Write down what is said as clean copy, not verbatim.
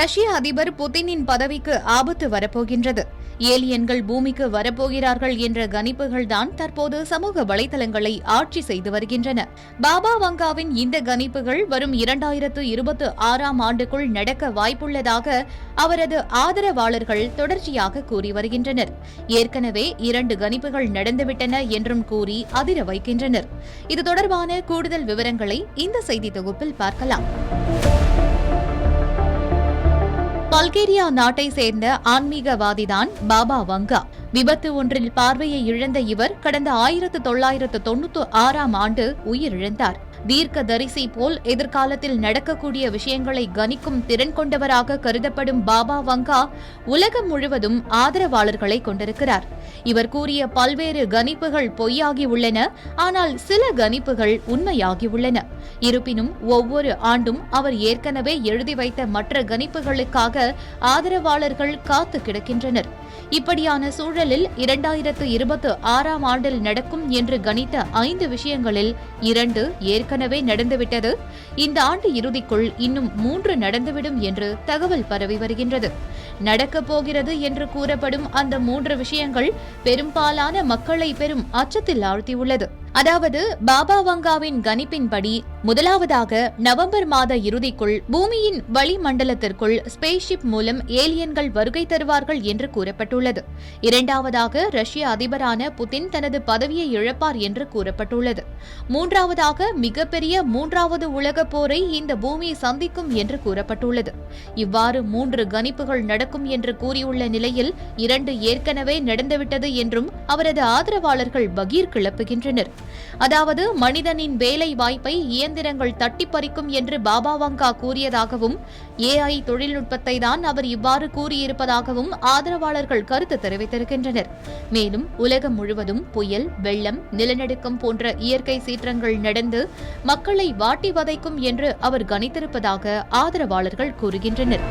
ரஷ்ய அதிபர் புதினின் பதவிக்கு ஆபத்து வரப்போகின்றது. ஏலியன்கள் பூமிக்கு வரப்போகிறார்கள் என்ற கணிப்புகள்தான் தற்போது சமூக வலைதளங்களை ஆட்சி செய்து வருகின்றன. பாபா வங்காவின் இந்த கணிப்புகள் வரும் 2026ஆம் ஆண்டுக்குள் நடக்க வாய்ப்புள்ளதாக அவரது ஆதரவாளர்கள் தொடர்ச்சியாக கூறி வருகின்றனர். ஏற்கனவே 2 கணிப்புகள் நடந்துவிட்டன என்றும் கூறி அதிர வைக்கின்றனர். இது தொடர்பான கூடுதல் விவரங்களை இந்த செய்தி தொகுப்பில் பார்க்கலாம். பல்கேரியா நாட்டை சேர்ந்த ஆன்மீகவாதிதான் பாபா வங்கா. விபத்து ஒன்றில் பார்வையை இழந்த இவர் கடந்த 1996ஆம் ஆண்டு உயிரிழந்தார். தீர்க்கதரிசி போல் எதிர்காலத்தில் நடக்கக்கூடிய விஷயங்களை கணிக்கும் திறன் கொண்டவராக கருதப்படும் பாபா வங்கா உலகம் முழுவதும் ஆதரவாளர்களை கொண்டிருக்கிறார். இவர் கூறிய பல்வேறு கணிப்புகள் பொய்யாகி உள்ளன, ஆனால் சில கணிப்புகள் உண்மையாகி உள்ளன. இருப்பினும் ஒவ்வொரு ஆண்டும் அவர் ஏற்கனவே எழுதி வைத்த மற்ற கணிப்புகளுக்காக ஆதரவாளர்கள் காத்து கிடக்கின்றனர். இப்படியான சூழலில் 2026ஆம் ஆண்டில் நடக்கும் என்று கணித்த 5 விஷயங்களில் 2 ஏற்கனவே நடந்துவிட்டது. இந்த ஆண்டு இறுதிக்குள் இன்னும் 3 நடந்துவிடும் என்று தகவல் பரவி வருகின்றது. நடக்கப் போகிறது என்று கூறப்படும் அந்த 3 விஷயங்கள் பெரும்பாலான மக்களை பெரும் அச்சத்தில் ஆழ்த்தியுள்ளது. அதாவது பாபா வங்காவின் கணிப்பின்படி முதலாவதாக நவம்பர் மாத இறுதிக்குள் பூமியின் வளிமண்டலத்திற்குள் ஸ்பேஸ்ஷிப் மூலம் ஏலியன்கள் வருகை தருவார்கள் என்று கூறப்பட்டுள்ளது. இரண்டாவதாக ரஷ்ய அதிபரான புதின் தனது பதவியை இழப்பார் என்று கூறப்பட்டுள்ளது. மூன்றாவதாக மிகப்பெரிய 3வது உலகப் போரை இந்த பூமி சந்திக்கும் என்று கூறப்பட்டுள்ளது. இவ்வாறு 3 கணிப்புகள் நடக்கும் என்று கூறியுள்ள நிலையில் 2 ஏற்கனவே நடந்துவிட்டது என்றும் அவரது ஆதரவாளர்கள் பகீர் கிளப்புகின்றனர். அதாவது மனிதனின் வேலை வாய்ப்பை இயந்திரங்கள் தட்டி பறிக்கும் என்று பாபா வங்கா கூறியதாகவும் AI தொழில்நுட்பத்தை தான் அவர் இவ்வாறு கூறியிருப்பதாகவும் ஆதரவாளர்கள் கருத்து தெரிவித்திருக்கின்றனர். மேலும் உலகம் முழுவதும் புயல், வெள்ளம், நிலநடுக்கம் போன்ற இயற்கை சீற்றங்கள் நடந்து மக்களை வாட்டி வதைக்கும் என்று அவர் கணித்திருப்பதாக ஆதரவாளர்கள் கூறுகின்றனர்.